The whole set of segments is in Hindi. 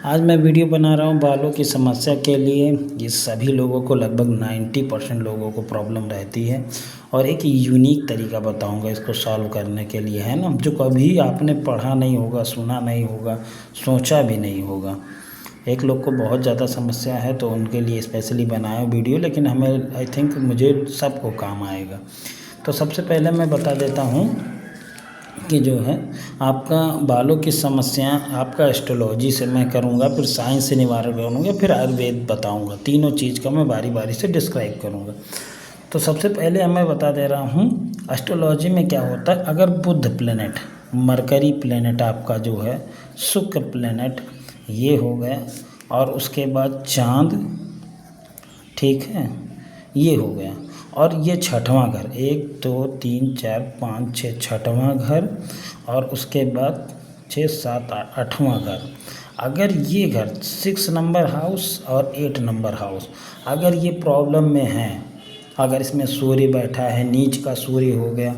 आज मैं वीडियो बना रहा हूँ बालों की समस्या के लिए। ये सभी लोगों को लगभग 90% लोगों को प्रॉब्लम रहती है और एक यूनिक तरीका बताऊँगा इसको सॉल्व करने के लिए, है ना, जो कभी आपने पढ़ा नहीं होगा, सुना नहीं होगा, सोचा भी नहीं होगा। एक लोग को बहुत ज़्यादा समस्या है तो उनके लिए स्पेशली बनाया वीडियो, लेकिन हमें आई थिंक मुझे सबको काम आएगा। तो सबसे पहले मैं बता देता हूँ कि जो है आपका बालों की समस्याएं आपका एस्ट्रोलॉजी से मैं करूंगा, फिर साइंस से निवारण करूंगा, फिर आयुर्वेद बताऊंगा। तीनों चीज़ का मैं बारी बारी से डिस्क्राइब करूंगा। तो सबसे पहले मैं बता दे रहा हूँ एस्ट्रोलॉजी में क्या होता है। अगर बुध प्लेनेट, मरकरी प्लेनेट आपका जो है, शुक्र प्लेनेट ये हो गया, और उसके बाद चाँद, ठीक है, ये हो गया, और ये छठवां घर, 1 2 3 4 5 6 छठवां घर, और उसके बाद 6 7 8वां घर। अगर ये घर 6 नंबर हाउस और 8 नंबर हाउस अगर ये प्रॉब्लम में है, अगर इसमें सूर्य बैठा है, नीच का सूर्य हो गया,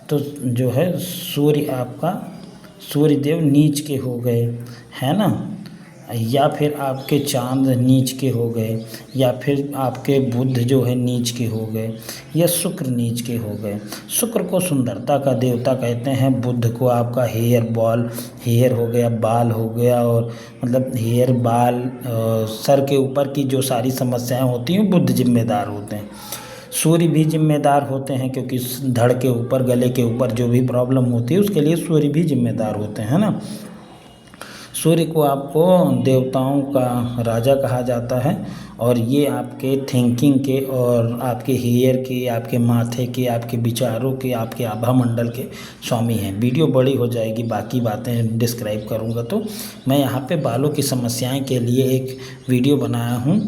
तो जो है सूर्य आपका, सूर्य देव नीच के हो गए, है ना, या फिर आपके चांद नीच के हो गए, या फिर आपके बुध जो है नीच के हो गए, या शुक्र नीच के हो गए। शुक्र को सुंदरता का देवता कहते हैं, बुध को आपका हेयर हो गया, बाल हो गया, और मतलब हेयर, बाल, सर के ऊपर की जो सारी समस्याएं होती हैं बुध जिम्मेदार होते हैं। सूर्य भी जिम्मेदार होते हैं, क्योंकि धड़ के ऊपर, गले के ऊपर जो भी प्रॉब्लम होती है उसके लिए सूर्य भी जिम्मेदार होते हैं, है ना। सूर्य को आपको देवताओं का राजा कहा जाता है, और ये आपके थिंकिंग के, और आपके हेयर के, आपके माथे के, आपके विचारों के, आपके आभा मंडल के स्वामी हैं। वीडियो बड़ी हो जाएगी, बाकी बातें डिस्क्राइब करूँगा। तो मैं यहाँ पे बालों की समस्याएं के लिए एक वीडियो बनाया हूँ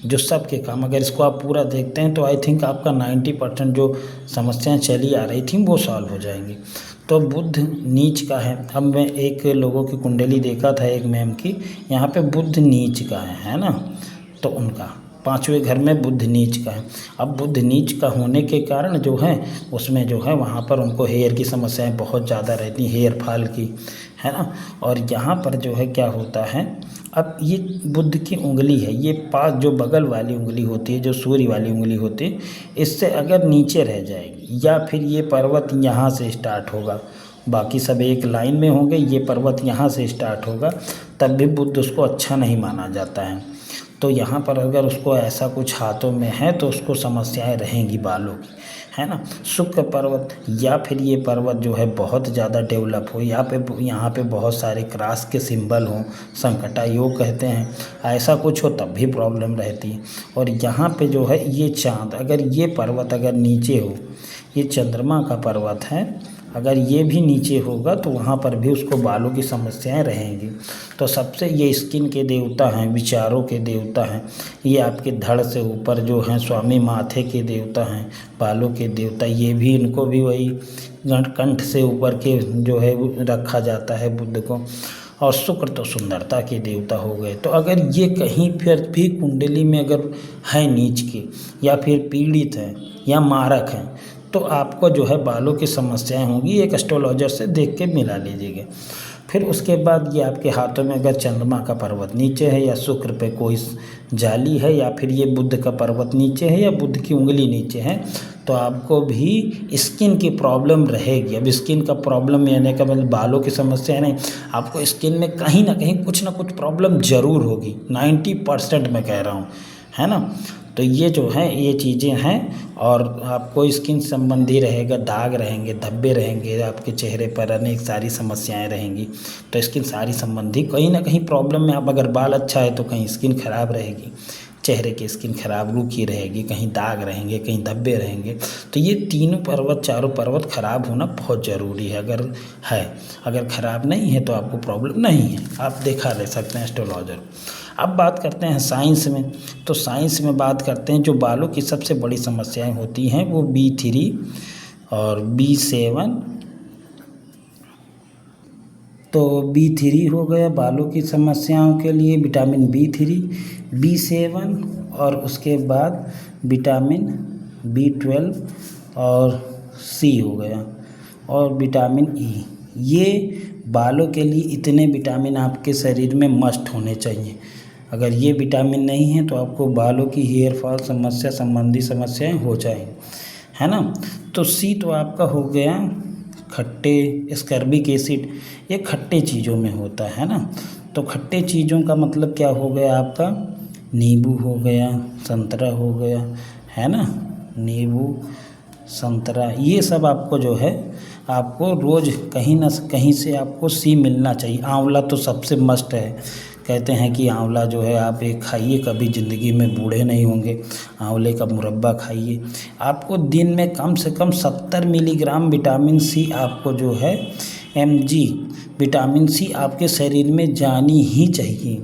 जो सबके काम, अगर इसको आप पूरा देखते हैं तो आई थिंक आपका 90% जो समस्याएं चली आ रही थी वो सॉल्व हो जाएंगी। तो बुध नीच का है। अब मैं एक लोगों की कुंडली देखा था, एक मैम की, यहाँ पे बुध नीच का है ना, तो उनका 5वें घर में बुध नीच का है। अब बुध नीच का होने के कारण जो है उसमें जो है वहाँ पर उनको हेयर की समस्याएं बहुत ज़्यादा रहती हैं, हेयर फॉल की, है ना। और यहाँ पर जो है क्या होता है, अब ये बुध की उंगली है, ये पास जो बगल वाली उंगली होती है, जो सूर्य वाली उंगली होती है, इससे अगर नीचे रह जाएगी, या फिर ये पर्वत यहाँ से स्टार्ट होगा, बाकी सब एक लाइन में होंगे, ये पर्वत यहाँ से स्टार्ट होगा, तब भी बुध उसको अच्छा नहीं माना जाता है। तो यहाँ पर अगर उसको ऐसा कुछ हाथों में है तो उसको समस्याएं रहेंगी बालों की, है ना। शुक्र पर्वत, या फिर ये पर्वत जो है बहुत ज़्यादा डेवलप हो, यहाँ पे बहुत सारे क्रॉस के सिंबल हों, संकटा योग कहते हैं, ऐसा कुछ हो तब भी प्रॉब्लम रहती है। और यहाँ पे जो है ये चाँद, अगर ये पर्वत अगर नीचे हो, ये चंद्रमा का पर्वत है, अगर ये भी नीचे होगा तो वहाँ पर भी उसको बालों की समस्याएं रहेंगी। तो सबसे ये स्किन के देवता हैं, विचारों के देवता हैं, ये आपके धड़ से ऊपर जो हैं स्वामी, माथे के देवता हैं, बालों के देवता, ये भी, इनको भी वही कंठ से ऊपर के जो है रखा जाता है बुध को। और शुक्र तो सुंदरता के देवता हो गए। तो अगर ये कहीं फिर भी कुंडली में अगर है नीच के, या फिर पीड़ित है, या मारक हैं, तो आपको जो है बालों की समस्याएं होंगी। एक एस्ट्रोलॉजर से देख के मिला लीजिएगा। फिर उसके बाद ये आपके हाथों में अगर चंद्रमा का पर्वत नीचे है, या शुक्र पे कोई जाली है, या फिर ये बुध का पर्वत नीचे है, या बुध की उंगली नीचे है, तो आपको भी स्किन की प्रॉब्लम रहेगी। अब स्किन का प्रॉब्लम यानी का मतलब बालों की समस्या नहीं, आपको स्किन में कहीं ना कहीं कुछ ना कुछ प्रॉब्लम ज़रूर होगी, 90% मैं कह रहा हूँ, है ना। तो ये जो है ये चीज़ें हैं, और आपको स्किन संबंधी रहेगा, दाग रहेंगे, धब्बे रहेंगे, आपके चेहरे पर अनेक सारी समस्याएं रहेंगी। तो स्किन सारी संबंधी कहीं ना कहीं प्रॉब्लम में, आप अगर बाल अच्छा है तो कहीं स्किन खराब रहेगी, चेहरे की स्किन खराब रूखी रहेगी, कहीं दाग रहेंगे, कहीं धब्बे रहेंगे। तो ये तीनों पर्वत, चारों पर्वत खराब होना बहुत ज़रूरी है। अगर खराब नहीं है तो आपको प्रॉब्लम नहीं है, आप दिखा ले सकते हैं एस्ट्रोलॉजर। अब बात करते हैं साइंस में। तो साइंस में बात करते हैं, जो बालों की सबसे बड़ी समस्याएं होती हैं वो B3 और B7। तो B3 हो गया बालों की समस्याओं के लिए, विटामिन B3, B7, और उसके बाद विटामिन B12 और C हो गया, और विटामिन E। ये बालों के लिए इतने विटामिन आपके शरीर में मस्ट होने चाहिए। अगर ये विटामिन नहीं है तो आपको बालों की हेयर फॉल समस्या संबंधी समस्याएं हो जाएंगी, है ना। तो सी तो आपका हो गया खट्टे, स्कर्बिक एसिड ये खट्टे चीज़ों में होता है ना। तो खट्टे चीज़ों का मतलब क्या हो गया आपका, नींबू हो गया, संतरा हो गया, है ना। नींबू, संतरा, ये सब आपको जो है आपको रोज़ कहीं ना कहीं से आपको सी मिलना चाहिए। आंवला तो सबसे मस्ट है, कहते हैं कि आंवला जो है आप एक खाइए, कभी ज़िंदगी में बूढ़े नहीं होंगे। आंवले का मुरब्बा खाइए। आपको दिन में कम से कम 70 मिलीग्राम विटामिन सी आपको जो है mg विटामिन सी आपके शरीर में जानी ही चाहिए।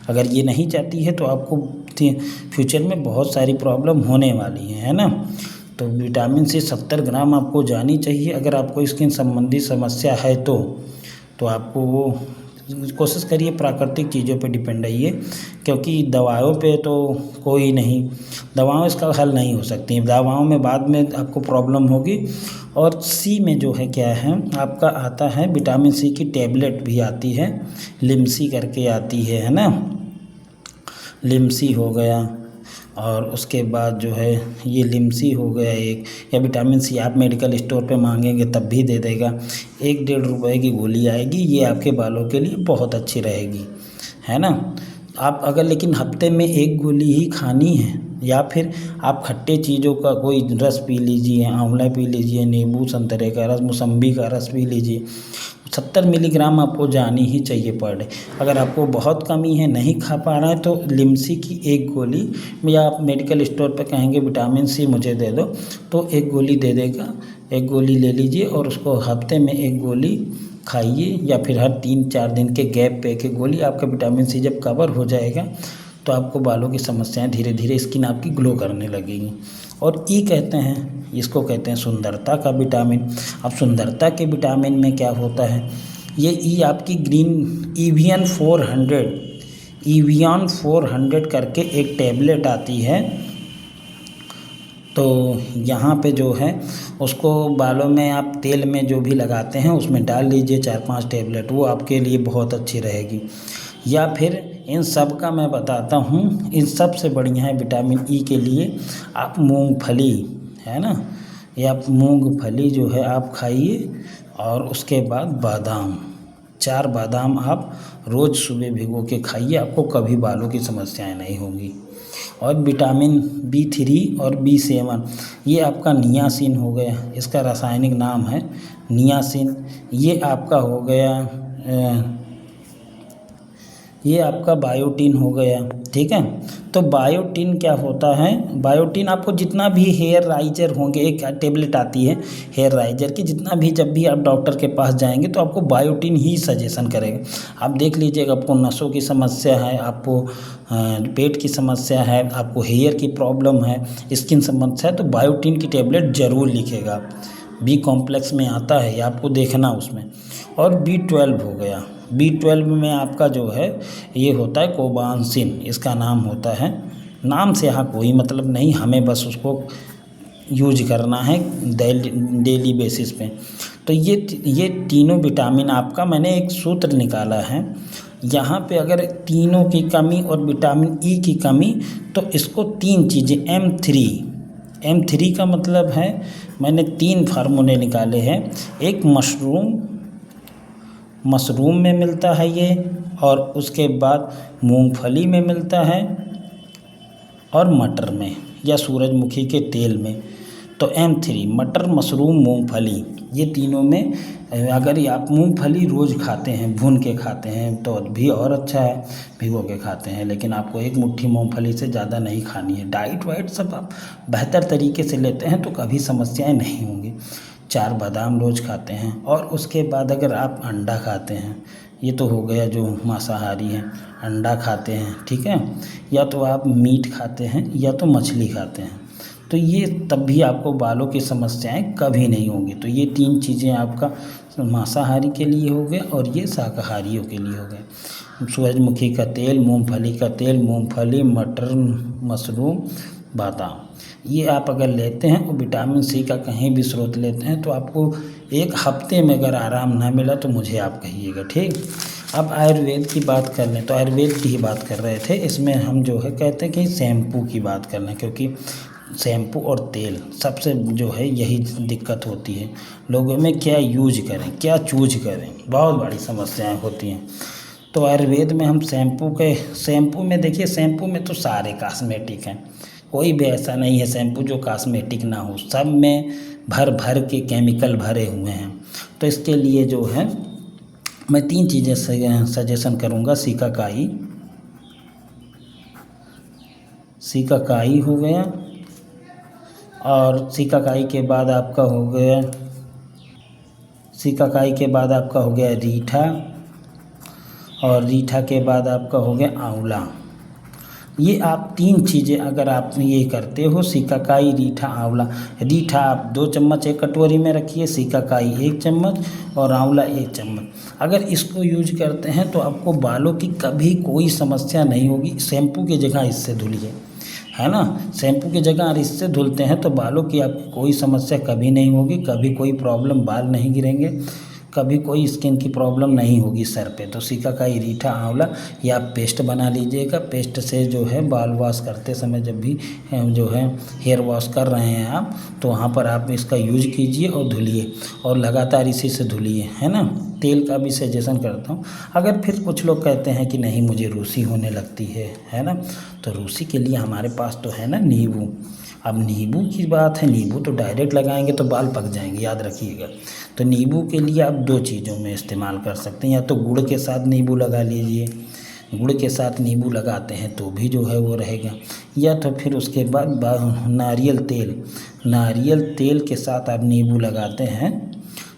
अगर ये नहीं जाती है तो आपको फ्यूचर में बहुत सारी प्रॉब्लम होने वाली है ना। तो विटामिन सी 70 ग्राम आपको जानी चाहिए। अगर आपको स्किन संबंधी समस्या है तो आपको वो कोशिश करिए प्राकृतिक चीज़ों पे डिपेंड रहिए, क्योंकि दवाओं पे तो कोई नहीं, दवाओं इसका हल नहीं हो सकती। दवाओं में बाद में आपको प्रॉब्लम होगी। और सी में जो है क्या है आपका आता है विटामिन सी की टैबलेट भी आती है, लिमसी करके आती है ना। लिमसी हो गया, और उसके बाद जो है ये लिमसी हो गया एक, या विटामिन सी आप मेडिकल स्टोर पे मांगेंगे तब भी दे देगा। 1-1.5 रुपए की गोली आएगी, ये आपके बालों के लिए बहुत अच्छी रहेगी, है ना। आप अगर लेकिन हफ्ते में 1 गोली ही खानी है, या फिर आप खट्टे चीज़ों का कोई रस पी लीजिए, आंवला पी लीजिए, नींबू संतरे का रस, मौसम्बी का रस पी लीजिए। 70 मिलीग्राम आपको जानी ही चाहिए पर डे। अगर आपको बहुत कमी है, नहीं खा पा रहा है, तो लिमसी की 1 गोली, या आप मेडिकल स्टोर पे कहेंगे विटामिन सी मुझे दे दो तो 1 गोली दे देगा। 1 गोली ले लीजिए और उसको हफ्ते में 1 गोली खाइए, या फिर हर 3-4 दिन के गैप पे 1 गोली। आपका विटामिन सी जब कवर हो जाएगा तो आपको बालों की समस्याएं धीरे धीरे, स्किन आपकी ग्लो करने लगेगी। और ई कहते हैं, इसको कहते हैं सुंदरता का विटामिन। अब सुंदरता के विटामिन में क्या होता है, ये ई आपकी ग्रीन EVN 400 करके एक टैबलेट आती है। तो यहाँ पे जो है उसको बालों में आप तेल में जो भी लगाते हैं उसमें डाल लीजिए 4-5 टैबलेट, वो आपके लिए बहुत अच्छी रहेगी। या फिर इन सब का मैं बताता हूँ, इन सब से बढ़िया है विटामिन ई के लिए आप मूंगफली, है ना, या मूंगफली जो है आप खाइए। और उसके बाद बादाम, 4 बादाम आप रोज़ सुबह भिगो के खाइए, आपको कभी बालों की समस्याएं नहीं होंगी। और विटामिन B3 और B7, ये आपका नियासिन हो गया, इसका रासायनिक नाम है नियासिन। ये आपका हो गया ये आपका बायोटिन हो गया, ठीक है। तो बायोटिन क्या होता है, बायोटिन आपको जितना भी हेयर राइजर होंगे, एक टेबलेट आती है हेयर राइजर की, जितना भी जब भी आप डॉक्टर के पास जाएंगे तो आपको बायोटिन ही सजेशन करेगा। आप देख लीजिएगा, आपको नसों की समस्या है, आपको पेट की समस्या है, आपको हेयर की प्रॉब्लम है, स्किन समस्या है, तो बायोटिन की टेबलेट ज़रूर लिखेगा। B कॉम्प्लेक्स में आता है, ये आपको देखना उसमें। और B12 हो गया, B12 में आपका जो है ये होता है कोबानसिन, इसका नाम होता है। नाम से यहाँ कोई मतलब नहीं, हमें बस उसको यूज करना है डेली बेसिस पे। तो ये तीनों विटामिन आपका, मैंने एक सूत्र निकाला है यहाँ पे, अगर तीनों की कमी और विटामिन ई की कमी, तो इसको 3 चीज़ें M3 का मतलब है, मैंने 3 फार्मूले निकाले हैं। एक मशरूम में मिलता है ये, और उसके बाद मूंगफली में मिलता है, और मटर में या सूरजमुखी के तेल में। तो M3 मटर, मशरूम, मूंगफली, ये तीनों में अगर आप मूंगफली रोज़ खाते हैं, भून के खाते हैं तो भी और अच्छा है, भिगो के खाते हैं, लेकिन आपको 1 मुट्ठी मूंगफली से ज़्यादा नहीं खानी है। डाइट वाइट सब आप बेहतर तरीके से लेते हैं तो कभी समस्याएं नहीं होंगी। 4 बादाम रोज़ खाते हैं, और उसके बाद अगर आप अंडा खाते हैं, ये तो हो गया जो मांसाहारी हैं, अंडा खाते हैं, ठीक है, या तो आप मीट खाते हैं या तो मछली खाते हैं, तो ये तब भी आपको बालों की समस्याएं कभी नहीं होंगी। तो ये 3 चीज़ें आपका मांसाहारी के लिए हो गए, और ये शाकाहारियों के लिए हो गए। सूरजमुखी का तेल, मूंगफली का तेल, मूंगफली, मटर, मशरूम, बादाम, ये आप अगर लेते हैं और विटामिन सी का कहीं भी स्रोत लेते हैं तो आपको एक हफ्ते में अगर आराम ना मिला तो मुझे आप कहिएगा, ठीक। अब आयुर्वेद की बात कर लें तो आयुर्वेद की ही बात कर रहे थे, इसमें हम जो है कहते हैं कि शैम्पू की बात कर लें, क्योंकि शैम्पू और तेल सबसे जो है यही दिक्कत होती है लोगों में, क्या यूज करें क्या चूज करें, बहुत बड़ी समस्याएं होती हैं। तो आयुर्वेद में हम शैम्पू में देखिए, शैम्पू में तो सारे कॉस्मेटिक हैं, कोई भी ऐसा नहीं है शैम्पू जो कॉस्मेटिक ना हो, सब में भर भर के केमिकल भरे हुए हैं। तो इसके लिए जो है मैं 3 चीज़ें सजेशन करूँगा। सिकाकाई हो गया, और सिकाकाई के बाद आपका हो गया रीठा, और रीठा के बाद आपका हो गया आंवला। ये आप 3 चीज़ें अगर आप ये करते हो, सिकाकाई, रीठा, आंवला। रीठा आप 2 चम्मच एक कटोरी में रखिए, सिकाकाई 1 चम्मच और आंवला 1 चम्मच। अगर इसको यूज करते हैं तो आपको बालों की कभी कोई समस्या नहीं होगी। शैम्पू की जगह इससे धुलिए, है ना, शैम्पू की जगह अगर इससे धुलते हैं तो बालों की आपकी कोई समस्या कभी नहीं होगी, कभी कोई प्रॉब्लम, बाल नहीं गिरेंगे, कभी कोई स्किन की प्रॉब्लम नहीं होगी सर पे। तो सिकाकाई, रीठा, आंवला ये आप पेस्ट बना लीजिएगा। पेस्ट से जो है बाल वॉश करते समय जब भी जो है हेयर वॉश कर रहे हैं आप, तो वहाँ पर आप इसका यूज कीजिए और धुलिए, और लगातार इसी से धुलिए, है ना। तेल का भी सजेशन करता हूँ। अगर फिर कुछ लोग कहते हैं कि नहीं मुझे रूसी होने लगती है ना, तो रूसी के लिए हमारे पास तो है ना नींबू। अब नींबू की बात है, नींबू तो डायरेक्ट लगाएंगे तो बाल पक जाएंगे, याद रखिएगा। तो नींबू के लिए आप 2 चीज़ों में इस्तेमाल कर सकते हैं, या तो गुड़ के साथ नींबू लगा लीजिए, गुड़ के साथ नींबू लगाते हैं तो भी जो है वो रहेगा, या तो फिर उसके बाद नारियल तेल के साथ आप नींबू लगाते हैं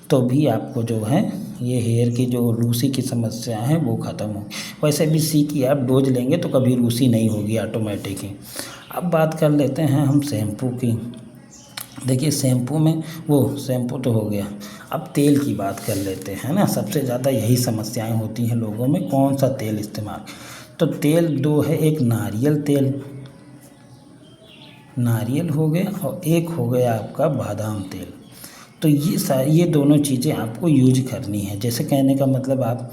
तो भी आपको जो है ये हेयर की जो रूसी की समस्या है वो ख़त्म होगी। वैसे भी सी की आप डोज लेंगे तो कभी रूसी नहीं होगी ऑटोमेटिक ही। अब बात कर लेते हैं हम शैम्पू की। देखिए शैम्पू तो हो गया, अब तेल की बात कर लेते हैं ना। सबसे ज़्यादा यही समस्याएं होती हैं लोगों में, कौन सा तेल इस्तेमाल। तो तेल 2 है, एक नारियल हो गया और एक हो गया आपका बादाम तेल। तो ये दोनों चीज़ें आपको यूज करनी है। जैसे कहने का मतलब आप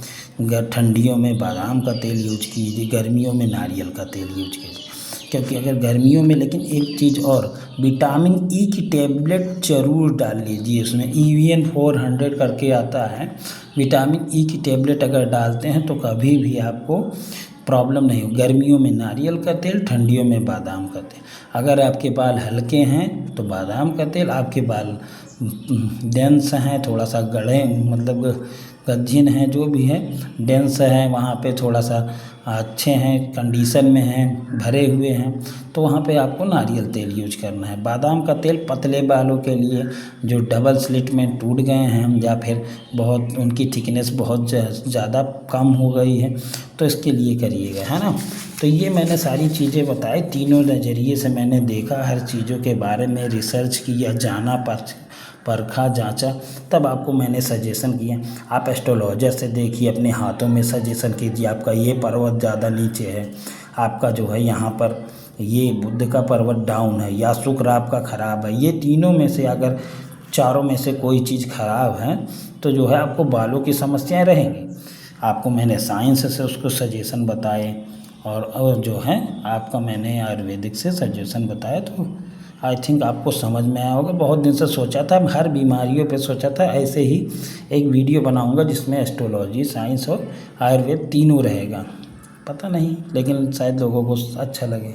ठंडियों में बादाम का तेल यूज कीजिए, गर्मियों में नारियल का तेल यूज कीजिए। क्योंकि अगर गर्मियों में, लेकिन एक चीज़ और, विटामिन ई की टेबलेट ज़रूर डाल लीजिए उसमें, EVN 400 करके आता है। विटामिन ई की टेबलेट अगर डालते हैं तो कभी भी आपको प्रॉब्लम नहीं हो। गर्मियों में नारियल का तेल, ठंडियों में बादाम का तेल। अगर आपके बाल हल्के हैं तो बादाम का तेल, आपके बाल डेंस हैं, थोड़ा सा गढ़े मतलब गज्जिन हैं, जो भी है डेंस है, वहाँ पे थोड़ा सा अच्छे हैं, कंडीशन में हैं, भरे हुए हैं, तो वहाँ पे आपको नारियल तेल यूज करना है। बादाम का तेल पतले बालों के लिए, जो डबल स्लिट में टूट गए हैं या फिर बहुत उनकी थिकनेस बहुत ज़्यादा कम हो गई है, तो इसके लिए करिएगा, है ना। तो ये मैंने सारी चीज़ें बताई, तीनों नज़रिए से मैंने देखा, हर चीज़ों के बारे में रिसर्च किया, जाना, परखा, जांचा, तब आपको मैंने सजेशन किया। आप एस्ट्रोलॉजर से देखिए, अपने हाथों में सजेशन कीजिए, आपका ये पर्वत ज़्यादा नीचे है, आपका जो है यहाँ पर ये बुध का पर्वत डाउन है, या शुक्र आपका ख़राब है। ये तीनों में से अगर चारों में से कोई चीज़ ख़राब है तो जो है आपको बालों की समस्याएं रहेंगी। आपको मैंने साइंस से उसको सजेशन बताए, और जो है आपका मैंने आयुर्वेदिक से सजेशन बताया। तो आई थिंक आपको समझ में आया होगा। बहुत दिन से सोचा था, हर बीमारियों पे सोचा था ऐसे ही एक वीडियो बनाऊंगा जिसमें एस्ट्रोलॉजी, साइंस और आयुर्वेद तीनों रहेगा। पता नहीं, लेकिन शायद लोगों को अच्छा लगे।